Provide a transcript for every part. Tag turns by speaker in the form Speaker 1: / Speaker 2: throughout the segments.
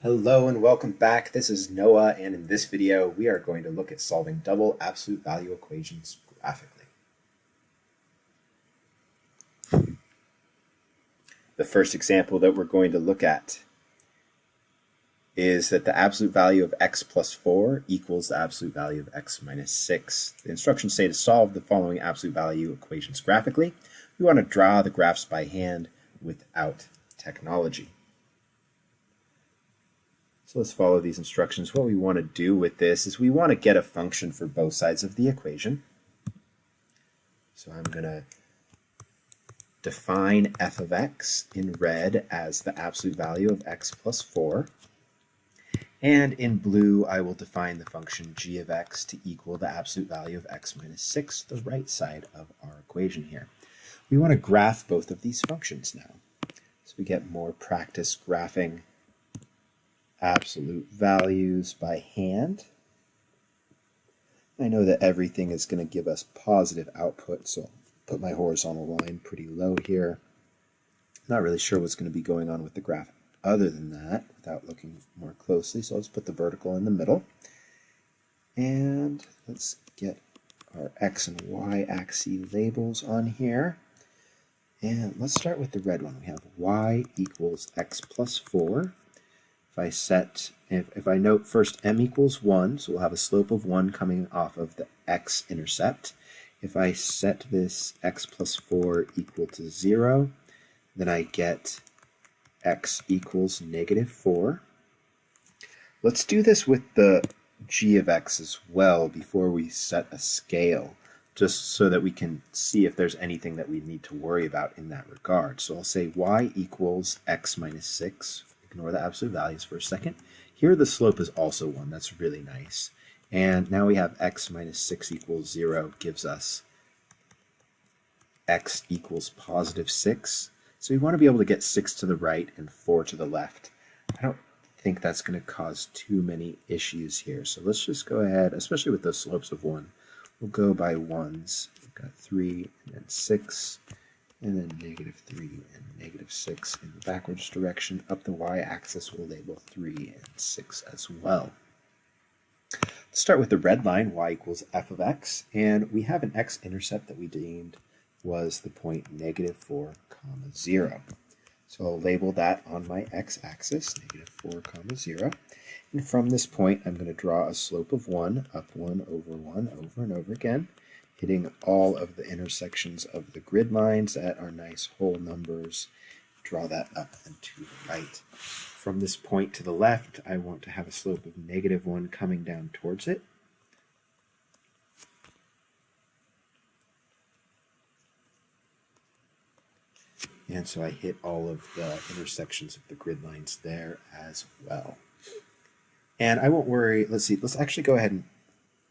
Speaker 1: Hello and welcome back. This is Noah, and in this video we are going to look at solving double absolute value equations graphically. The first example that we're going to look at is that the absolute value of x plus 4 equals the absolute value of x minus 6. The instructions say to solve the following absolute value equations graphically. We want to draw the graphs by hand without technology. So let's follow these instructions. What we want to do with this is we want to get a function for both sides of the equation. So I'm going to define f of x in red as the absolute value of x plus 4. And in blue, I will define the function g of x to equal the absolute value of x minus 6, the right side of our equation here. We want to graph both of these functions now. So we get more practice graphing absolute values by hand. I know that everything is going to give us positive output, so I'll put my horizontal line pretty low here. Not really sure what's going to be going on with the graph other than that without looking more closely, so let's put the vertical in the middle. And let's get our x and y axis labels on here. And let's start with the red one. We have y equals x plus 4. If I note first m equals 1, so we'll have a slope of 1 coming off of the x-intercept. If I set this x plus 4 equal to 0, then I get x equals negative 4. Let's do this with the g of x as well before we set a scale, just so that we can see if there's anything that we need to worry about in that regard. So I'll say y equals x minus 6. Ignore the absolute values for a second. Here the slope is also 1. That's really nice. And now we have x minus 6 equals 0 gives us x equals positive 6. So we want to be able to get 6 to the right and 4 to the left. I don't think that's going to cause too many issues here. So let's just go ahead, especially with those slopes of 1. We'll go by 1s. We've got 3 and then 6. And then negative 3 and negative 6 in the backwards direction. Up the y-axis, we'll label 3 and 6 as well. Let's start with the red line, y equals f of x, and we have an x-intercept that we deemed was the point negative 4, 0. So I'll label that on my x-axis, negative 4, 0. And from this point, I'm going to draw a slope of 1, up 1, over and over again, hitting all of the intersections of the grid lines that are nice whole numbers. Draw that up and to the right. From this point to the left, I want to have a slope of negative 1 coming down towards it. And so I hit all of the intersections of the grid lines there as well. And I won't worry, let's actually go ahead and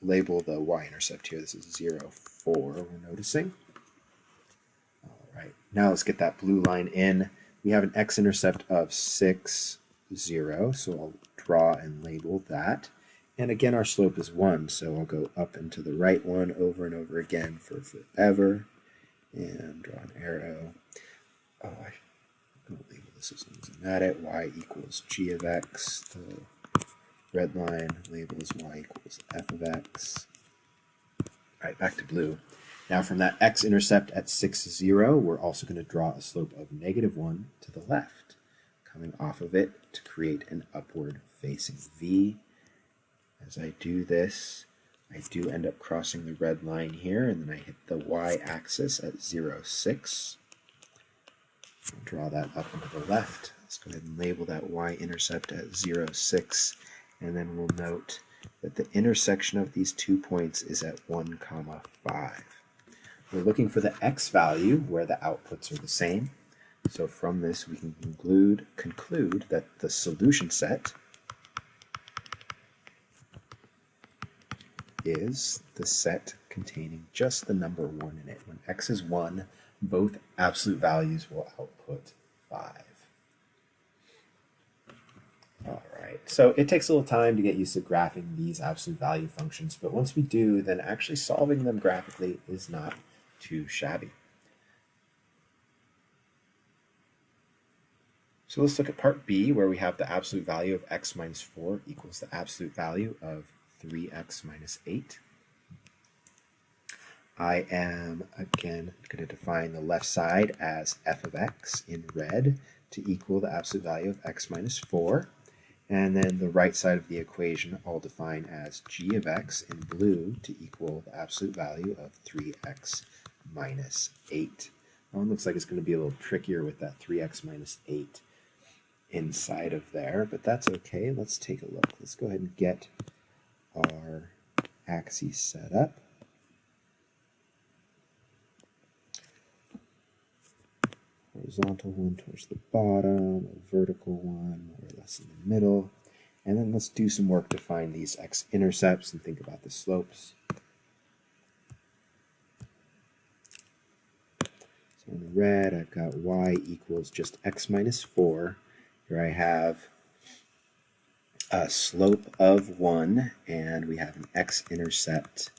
Speaker 1: label the y-intercept here. This is 0, 4, we're noticing. All right, now let's get that blue line in. We have an x-intercept of 6, 0, so I'll draw and label that. And again, our slope is 1, so I'll go up and to the right one over and over again for forever. And draw an arrow. Oh, I'm going to label this as long as I'm at it. Y equals g of x. The red line labels y equals f of x. All right, back to blue. Now from that x-intercept at 6, 0, we're also going to draw a slope of negative 1 to the left, coming off of it to create an upward facing V. As I do this, I do end up crossing the red line here, and then I hit the y-axis at 0, 6. I'll draw that up and to the left. Let's go ahead and label that y-intercept at 0, 6. And then we'll note that the intersection of these 2 points is at 1, 5. We're looking for the x value where the outputs are the same. So from this we can conclude that the solution set is the set containing just the number 1 in it. When x is 1, both absolute values will output 5. All right, so it takes a little time to get used to graphing these absolute value functions, but once we do, then actually solving them graphically is not too shabby. So let's look at part B, where we have the absolute value of x minus 4 equals the absolute value of 3x minus 8. I am, again, going to define the left side as f of x in red to equal the absolute value of x minus 4. And then the right side of the equation I'll define as g of x in blue to equal the absolute value of 3x minus 8. That one looks like it's going to be a little trickier with that 3x minus 8 inside of there, but that's okay. Let's take a look. Let's go ahead and get our axes set up. Horizontal one towards the bottom, a vertical one more or less in the middle. And then let's do some work to find these x-intercepts and think about the slopes. So in red, I've got y equals just x minus 4. Here I have a slope of 1, and we have an x-intercept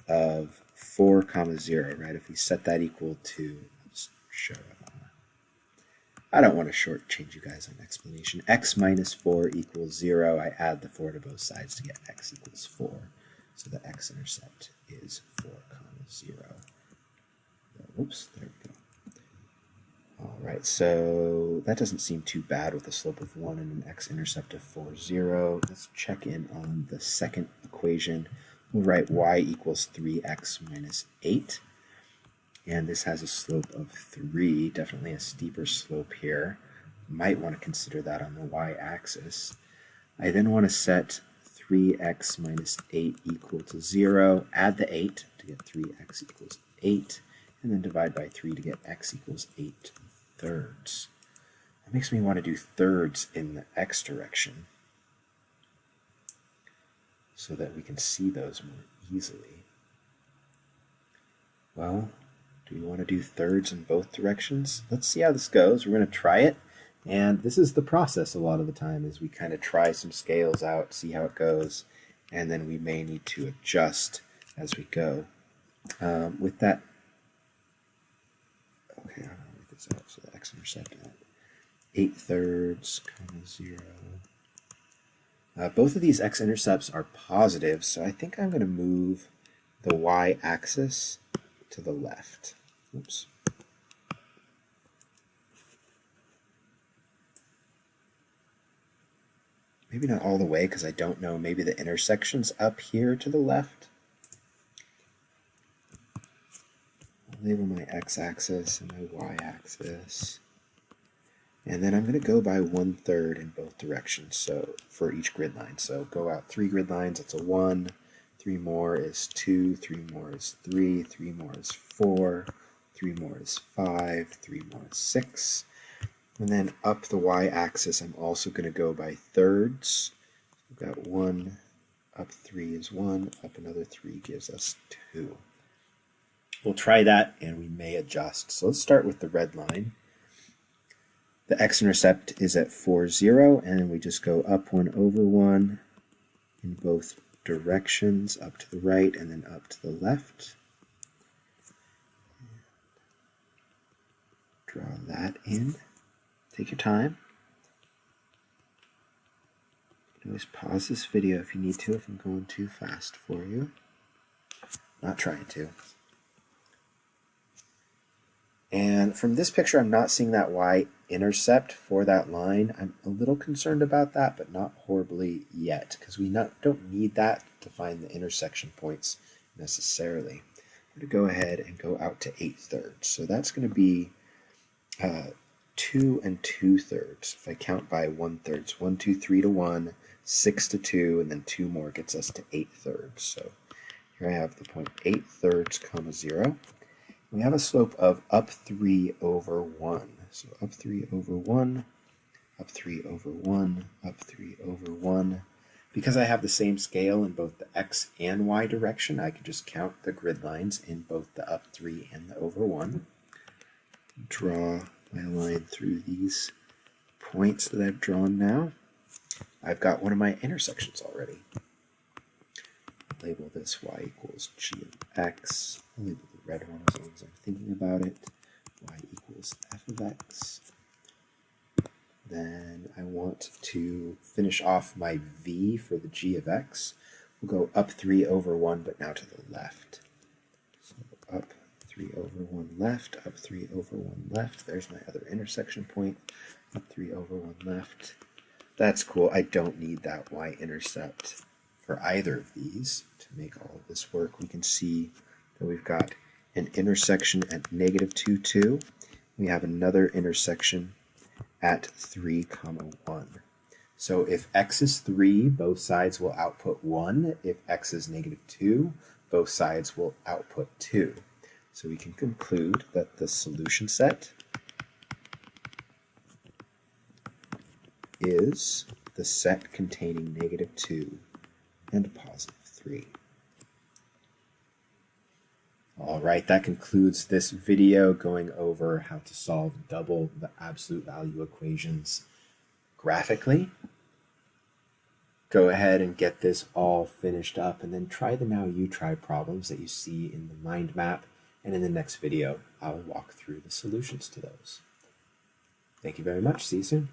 Speaker 1: of 4, 0, right? If we set that equal to, let's show it. I don't want to shortchange you guys on explanation. X minus 4 equals 0. I add the 4 to both sides to get x equals 4. So the x-intercept is 4, 0. Oops, there we go. All right, so that doesn't seem too bad with a slope of 1 and an x-intercept of 4, 0. Let's check in on the second equation. We'll write y equals 3x minus 8. And this has a slope of 3, definitely a steeper slope here. Might want to consider that on the y-axis. I then want to set 3x minus 8 equal to 0, add the 8 to get 3x equals 8, and then divide by 3 to get x equals 8 thirds. That makes me want to do thirds in the x direction so that we can see those more easily. Well, do we want to do thirds in both directions? Let's see how this goes. We're going to try it. And this is the process a lot of the time, is we kind of try some scales out, see how it goes, and then we may need to adjust as we go. With that, okay, I'm going to work this out. So the x-intercept at 8 thirds, 0. Both of these x-intercepts are positive, so I think I'm going to move the y-axis to the left. Oops. Maybe not all the way because I don't know. Maybe the intersection's up here to the left. I'll label my x-axis and my y-axis. And then I'm going to go by 1/3 in both directions, so for each grid line. So go out 3 grid lines, that's a 1. 3 more is 2, 3 more is 3, 3 more is 4, 3 more is 5, 3 more is 6. And then up the y-axis, I'm also going to go by thirds. We've got 1, up 3 is 1, up another 3 gives us 2. We'll try that and we may adjust. So let's start with the red line. The x-intercept is at 4, 0, and then we just go up 1 over 1 in both directions, up to the right and then up to the left. Draw that in. Take your time. You can always pause this video if you need to, if I'm going too fast for you. Not trying to. And from this picture, I'm not seeing that y-intercept for that line. I'm a little concerned about that, but not horribly yet, because we don't need that to find the intersection points necessarily. I'm going to go ahead and go out to 8 thirds. So that's going to be 2 and 2 thirds. If I count by 1/3, 1, 2, 3 to 1, 6 to 2, and then 2 more gets us to 8 thirds. So here I have the point 8 thirds, 0. We have a slope of up 3 over 1. So up 3 over 1, up 3 over 1, up 3 over 1. Because I have the same scale in both the x and y direction, I can just count the grid lines in both the up 3 and the over 1. Draw my line through these points that I've drawn now. I've got one of my intersections already. Label this y equals g of x. I'll label the red one as long as I'm thinking about it. Y equals f of x. Then I want to finish off my v for the g of x. We'll go up 3 over 1, but now to the left. So up 3 over 1 left, up 3 over 1 left. There's my other intersection point. Up 3 over 1 left. That's cool. I don't need that y-intercept for either of these to make all of this work. We can see that we've got an intersection at negative 2, 2. We have another intersection at 3, 1. So if x is 3, both sides will output 1. If x is negative 2, both sides will output 2. So we can conclude that the solution set is the set containing negative 2 and positive 3. All right, that concludes this video going over how to solve double the absolute value equations graphically. Go ahead and get this all finished up and then try the Now You Try problems that you see in the mind map. And in the next video, I'll walk through the solutions to those. Thank you very much. See you soon.